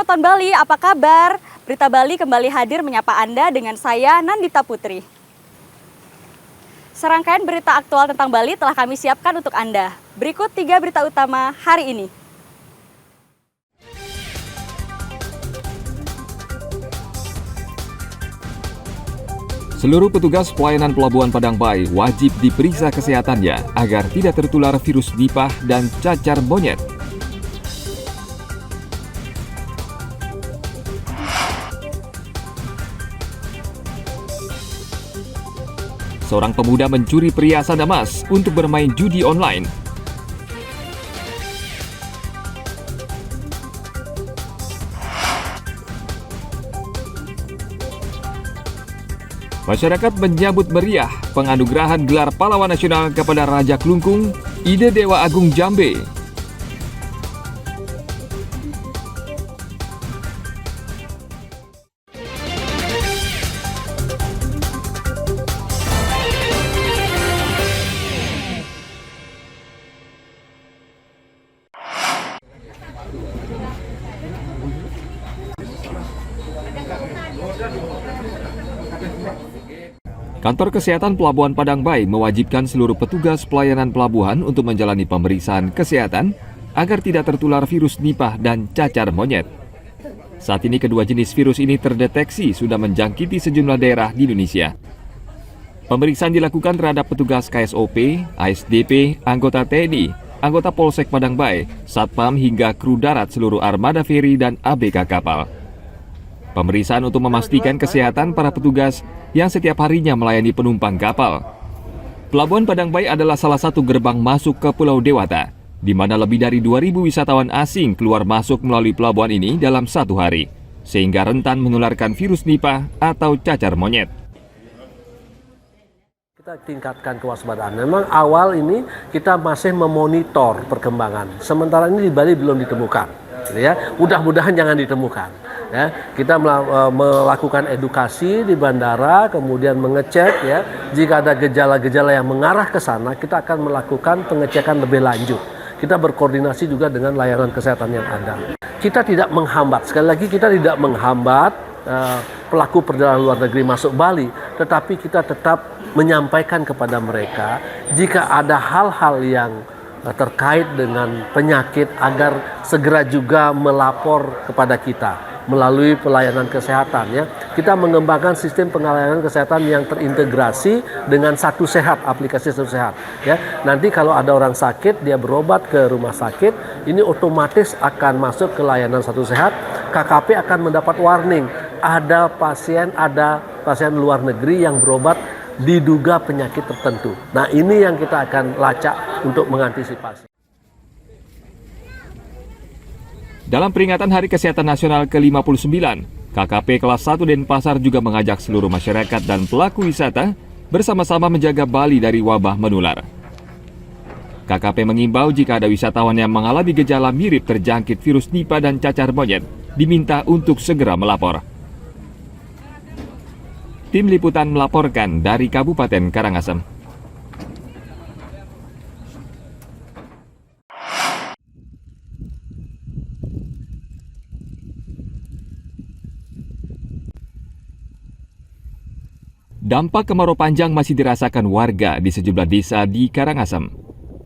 penonton Bali, apa kabar? Berita Bali kembali hadir menyapa Anda dengan saya, Nandita Putri. Serangkaian berita aktual tentang Bali telah kami siapkan untuk Anda. Berikut 3 berita utama hari ini. Seluruh petugas pelayanan Pelabuhan Padang Bayi wajib diperiksa kesehatannya agar tidak tertular virus Nipah dan cacar monyet. Seorang pemuda mencuri perhiasan emas untuk bermain judi online. Masyarakat menyambut meriah penganugerahan gelar pahlawan nasional kepada Raja Klungkung, Ide Dewa Agung Jambe. Kantor Kesehatan Pelabuhan Padang Bayi mewajibkan seluruh petugas pelayanan pelabuhan untuk menjalani pemeriksaan kesehatan agar tidak tertular virus Nipah dan cacar monyet. Saat ini kedua jenis virus ini terdeteksi sudah menjangkiti sejumlah daerah di Indonesia. Pemeriksaan dilakukan terhadap petugas KSOP, ASDP, anggota TNI, anggota Polsek Padang Bayi, Satpam hingga kru darat seluruh armada feri dan ABK kapal. Pemeriksaan untuk memastikan kesehatan para petugas yang setiap harinya melayani penumpang kapal. Pelabuhan Padang Bayi adalah salah satu gerbang masuk ke Pulau Dewata, di mana lebih dari 2.000 wisatawan asing keluar masuk melalui pelabuhan ini dalam satu hari, sehingga rentan menularkan virus Nipah atau cacar monyet. Kita tingkatkan kewaspadaan. Memang awal ini kita masih memonitor perkembangan. Sementara ini di Bali belum ditemukan. Ya, mudah-mudahan jangan ditemukan. Ya, kita melakukan edukasi di bandara, kemudian mengecek ya, jika ada gejala-gejala yang mengarah ke sana, kita akan melakukan pengecekan lebih lanjut. Kita berkoordinasi juga dengan layanan kesehatan yang ada. Kita tidak menghambat, sekali lagi kita tidak menghambat pelaku perjalanan luar negeri masuk Bali, tetapi kita tetap menyampaikan kepada mereka jika ada hal-hal yang terkait dengan penyakit agar segera juga melapor kepada kita melalui pelayanan kesehatan ya. Kita mengembangkan sistem pelayanan kesehatan yang terintegrasi dengan Satu Sehat, aplikasi Satu Sehat ya. Nanti kalau ada orang sakit dia berobat ke rumah sakit, ini otomatis akan masuk ke layanan Satu Sehat. KKP akan mendapat warning ada pasien luar negeri yang berobat diduga penyakit tertentu. Nah, ini yang kita akan lacak untuk mengantisipasi. Dalam peringatan Hari Kesehatan Nasional ke-59, KKP kelas 1 Denpasar juga mengajak seluruh masyarakat dan pelaku wisata bersama-sama menjaga Bali dari wabah menular. KKP mengimbau jika ada wisatawan yang mengalami gejala mirip terjangkit virus Nipah dan cacar monyet, diminta untuk segera melapor. Tim Liputan melaporkan dari Kabupaten Karangasem. Dampak kemarau panjang masih dirasakan warga di sejumlah desa di Karangasem.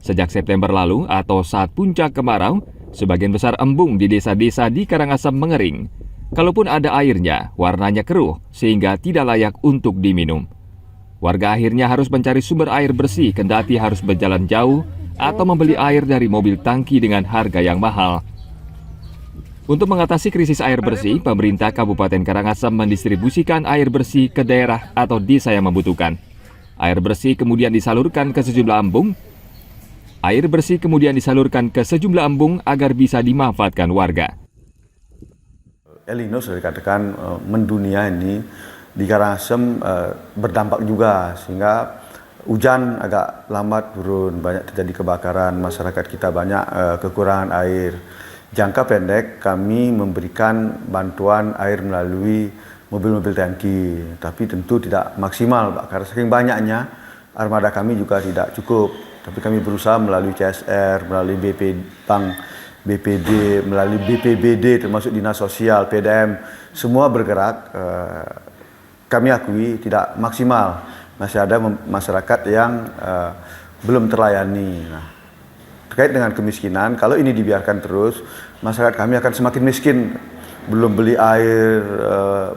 Sejak September lalu atau saat puncak kemarau, sebagian besar embung di desa-desa di Karangasem mengering. Kalaupun ada airnya, warnanya keruh sehingga tidak layak untuk diminum. Warga akhirnya harus mencari sumber air bersih kendati harus berjalan jauh atau membeli air dari mobil tangki dengan harga yang mahal. Untuk mengatasi krisis air bersih, pemerintah Kabupaten Karangasem mendistribusikan air bersih ke daerah atau desa yang membutuhkan. Air bersih kemudian disalurkan ke sejumlah embung. Air bersih kemudian disalurkan ke sejumlah embung agar bisa dimanfaatkan warga. El Nino sudah dikatakan mendunia ini di Karangasem berdampak juga, sehingga hujan agak lambat turun, banyak terjadi kebakaran, masyarakat kita banyak kekurangan air. Jangka pendek kami memberikan bantuan air melalui mobil-mobil tangki, tapi tentu tidak maksimal Pak, karena saking banyaknya armada kami juga tidak cukup. Tapi kami berusaha melalui CSR, melalui BP Bank BPD, melalui BPBD termasuk Dinas Sosial, PDM, semua bergerak. Kami akui tidak maksimal, masih ada masyarakat yang belum terlayani. Nah, terkait dengan kemiskinan, kalau ini dibiarkan terus, masyarakat kami akan semakin miskin. Belum beli air,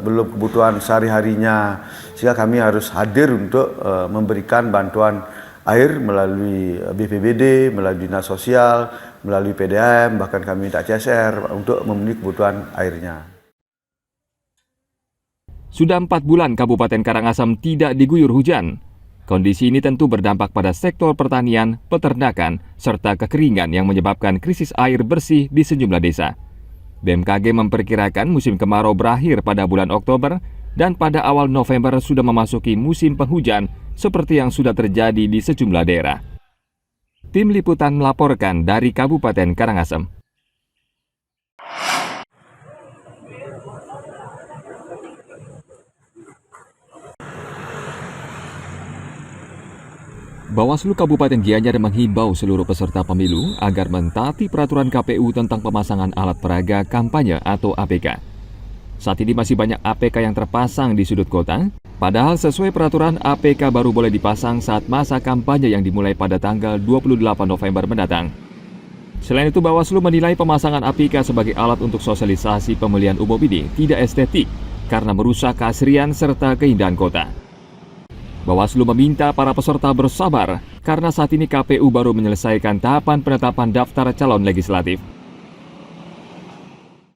belum kebutuhan sehari-harinya, sehingga kami harus hadir untuk memberikan bantuan air melalui BPBD, melalui Dinas Sosial, melalui PDM, bahkan kami minta CSR untuk memenuhi kebutuhan airnya. Sudah 4 bulan Kabupaten Karangasem tidak diguyur hujan. Kondisi ini tentu berdampak pada sektor pertanian, peternakan, serta kekeringan yang menyebabkan krisis air bersih di sejumlah desa. BMKG memperkirakan musim kemarau berakhir pada bulan Oktober dan pada awal November sudah memasuki musim penghujan seperti yang sudah terjadi di sejumlah daerah. Tim Liputan melaporkan dari Kabupaten Karangasem. Bawaslu Kabupaten Gianyar menghimbau seluruh peserta pemilu agar mentaati peraturan KPU tentang pemasangan alat peraga kampanye atau APK. Saat ini masih banyak APK yang terpasang di sudut kota, padahal sesuai peraturan APK baru boleh dipasang saat masa kampanye yang dimulai pada tanggal 28 November mendatang. Selain itu, Bawaslu menilai pemasangan APK sebagai alat untuk sosialisasi pemilihan umum ini tidak estetik karena merusak keasrian serta keindahan kota. Bawaslu meminta para peserta bersabar karena saat ini KPU baru menyelesaikan tahapan penetapan daftar calon legislatif.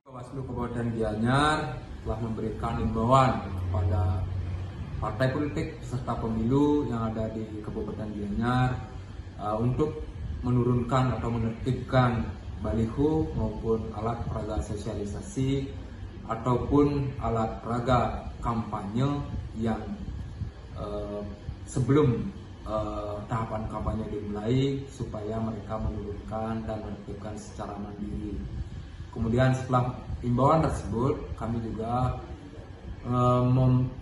Bawaslu Kabupaten Gianyar telah memberikan imbauan kepada partai politik peserta pemilu yang ada di Kabupaten Gianyar untuk menurunkan atau menertibkan baliho maupun alat peraga sosialisasi ataupun alat peraga kampanye yang sebelum tahapan kampanye dimulai, supaya mereka menurunkan dan menertibkan secara mandiri. Kemudian setelah imbauan tersebut, kami juga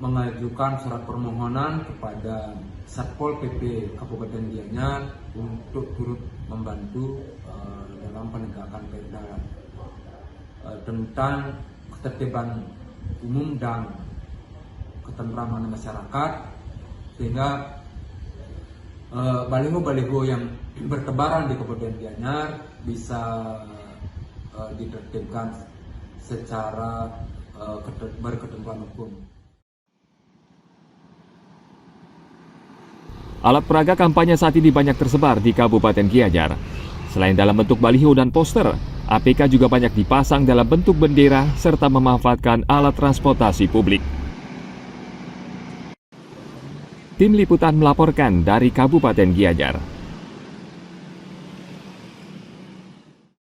mengajukan surat permohonan kepada Satpol PP Kabupaten Gianyar untuk turut membantu dalam penegakan perda tentang ketertiban umum dan ketentraman masyarakat, sehingga baliho-baliho yang bertebaran di Kabupaten Gianyar bisa ditertibkan secara berketentuan hukum. Alat peraga kampanye saat ini banyak tersebar di Kabupaten Gianyar. Selain dalam bentuk baliho dan poster, APK juga banyak dipasang dalam bentuk bendera serta memanfaatkan alat transportasi publik. Tim Liputan melaporkan dari Kabupaten Gianyar.